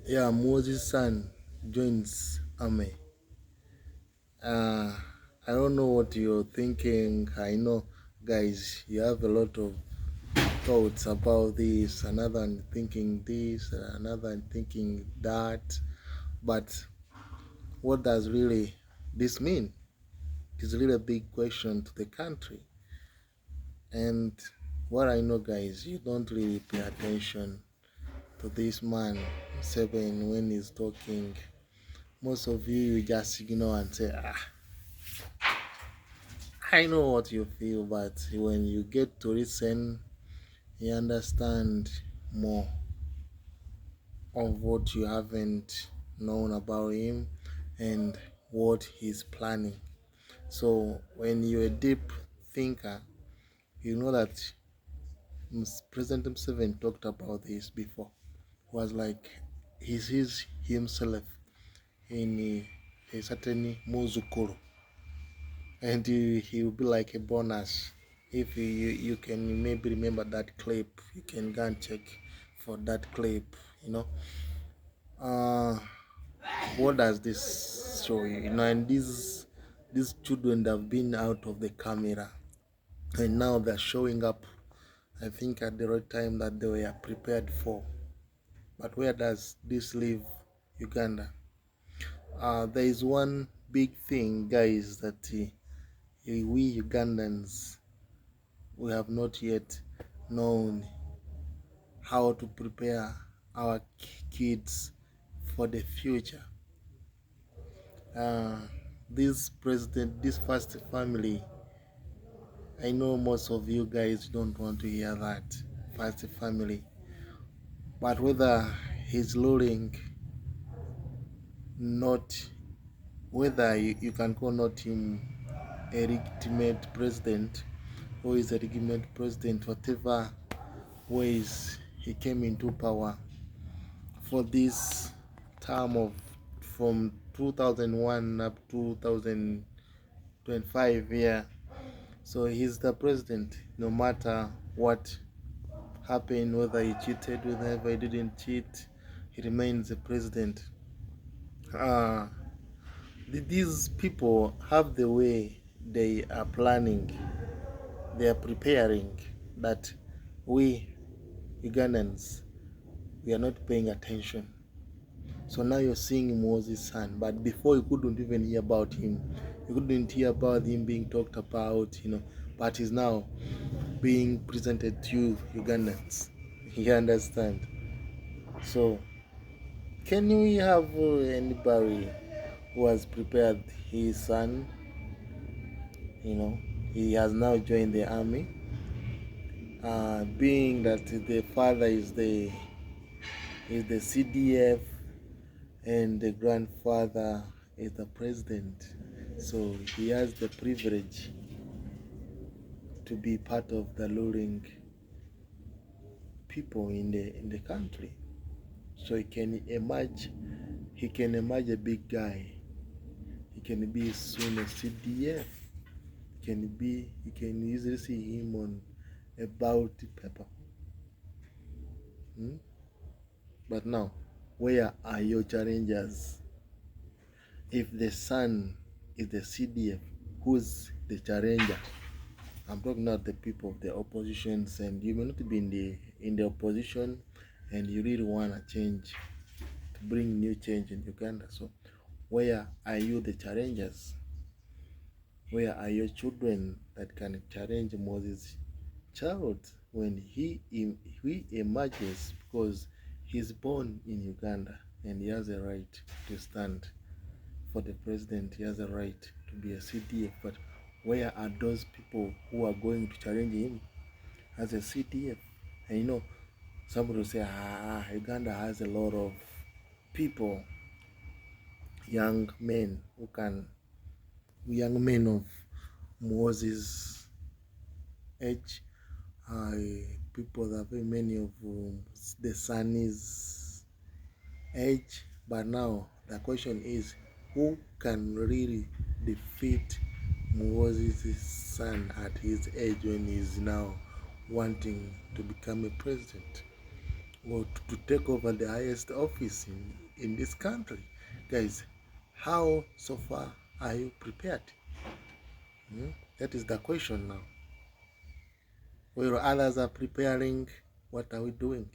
Yeah, Moses' son joins army. Uh, I don't know what you're thinking. I know, guys, you have a lot of thoughts about this. Another one thinking this, another one thinking that. But what does really this mean? It's really a big question to the country. And what I know, guys, you don't really pay attention to this man, Seven, when he's talking. Most of you just ignore and say, I know what you feel, but when you get to listen, you understand more of what you haven't known about him and what he's planning. So when you're a deep thinker, you know that President Museveni talked about this before. It was like he sees himself in a certain muzukuru, and he will be like a bonus. If you can maybe remember that clip, you can go and check for that clip. Uh, what does this show you? And these children have been out of the camera, and now they're showing up. I think at the right time that they were prepared for. But where does this leave Uganda? There is one big thing, guys, that we Ugandans we have not yet known how to prepare our kids for the future. Uh, this first family, I know most of you guys don't want to hear that first family, but whether he's luring, not whether you can call not him a legitimate president or is a legitimate president, whatever ways he came into power for this term of from 2001 up to 2025. Yeah, so he's the president no matter what happened, whether he cheated, whether he didn't cheat, he remains the president. uh, these people have the way they are planning, they are preparing, that we Ugandans, we are not paying attention. So now you're seeing Moses' son, but before you couldn't even hear about him. You couldn't hear about him being talked about, but he's now being presented to you Ugandans. You understand? So can we have anybody who has prepared his son? He has now joined the army. Being that the father is the CDF and the grandfather is the president, so he has the privilege to be part of the ruling people in the country. So he can emerge a big guy. He can be soon a CDF. You can easily see him on a bounty paper. But now, where are your challengers? If the son is the CDF, who's the challenger? I'm talking about the people of the oppositions, and you may not be in the opposition, and you really want to change, to bring new change in Uganda. So, where are you, the challengers? Where are your children that can challenge Moses' child when he emerges, because he's born in Uganda and he has a right to stand for the president, he has a right to be a CDF. But where are those people who are going to challenge him as a CDF? And somebody will say, Uganda has a lot of people, young men of Moses' age, people that very many of the Sunnis' age. But now the question is, who can really defeat Moses' son at his age when he's now wanting to become a president? or to take over the highest office in this country. Guys, how so far are you prepared? That is the question now. While others are preparing, what are we doing?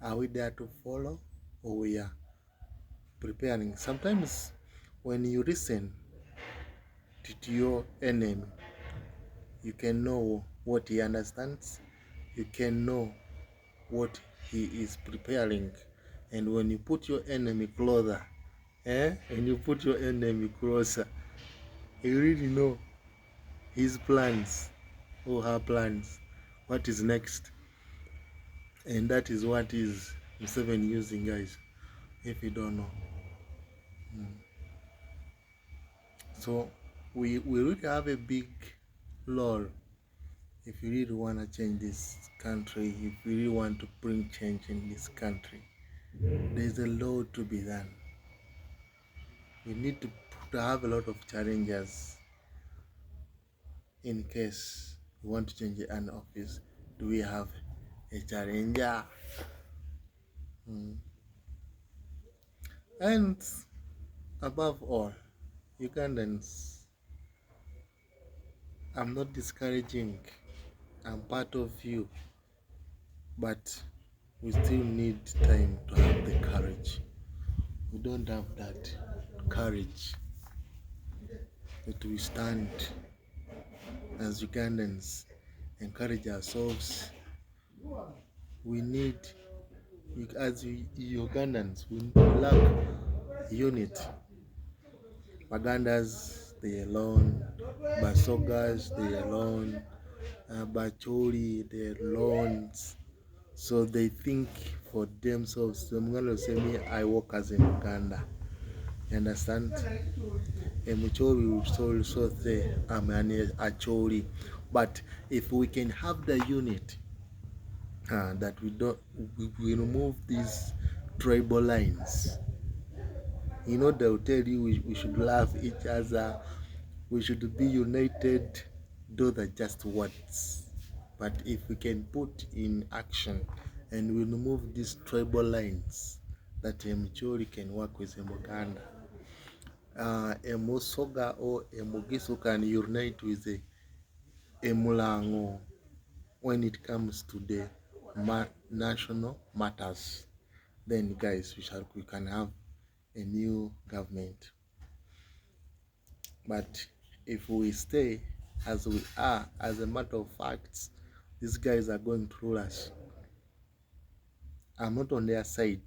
Are we there to follow, or we are preparing? Sometimes when you listen to your enemy, you can know what he understands, you can know what he is preparing. And when you put your enemy closer, when you put your enemy closer, you really know his plans or her plans, what is next. And that is what is Museveni using, guys, if you don't know. So we really have a big role if you really want to change this country, if you really want to bring change in this country. There's a lot to be done. We need to have a lot of challenges in case we want to change an office. Do we have a challenger? And above all, Ugandans, I'm not discouraging, I'm part of you, but we still need time to have the courage. We don't have that courage that we stand as Ugandans, encourage ourselves. We need, as Ugandans, we lack unity. Ugandas, they alone. Basogas, they alone. Bacholi, they alone. So they think for themselves. So I'm going to say, me, I work as in Uganda. You understand? Emuchori will also say, I'm an Acholi. But if we can have the unit, that we remove these tribal lines, they'll tell you we should love each other, we should be united. Those are just words. But if we can put in action and we remove these tribal lines, that Mchori can work with Muganda, Musoga or Mugisu can unite with Mulango when it comes to the national matters. Then, guys, we can have a new government. But if we stay as we are, as a matter of fact, these guys are going to rule us. I'm not on their side,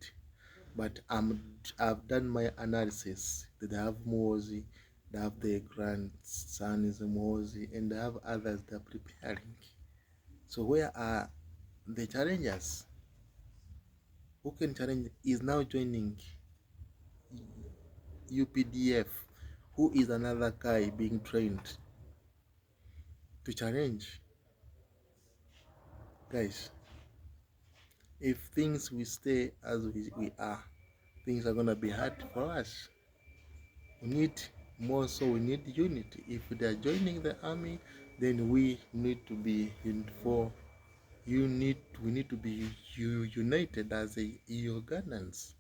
but I've done my analysis. They have Muhoozi, they have their grandson is Muhoozi, and they have others that are preparing. So where are the challengers? Who can challenge? Is now joining UPDF, who is another guy being trained to challenge. Guys, if things we stay as we are, things are gonna be hard for us. We need more, so we need unity. If they are joining the army, then we need to be we need to be united as a Ugandans.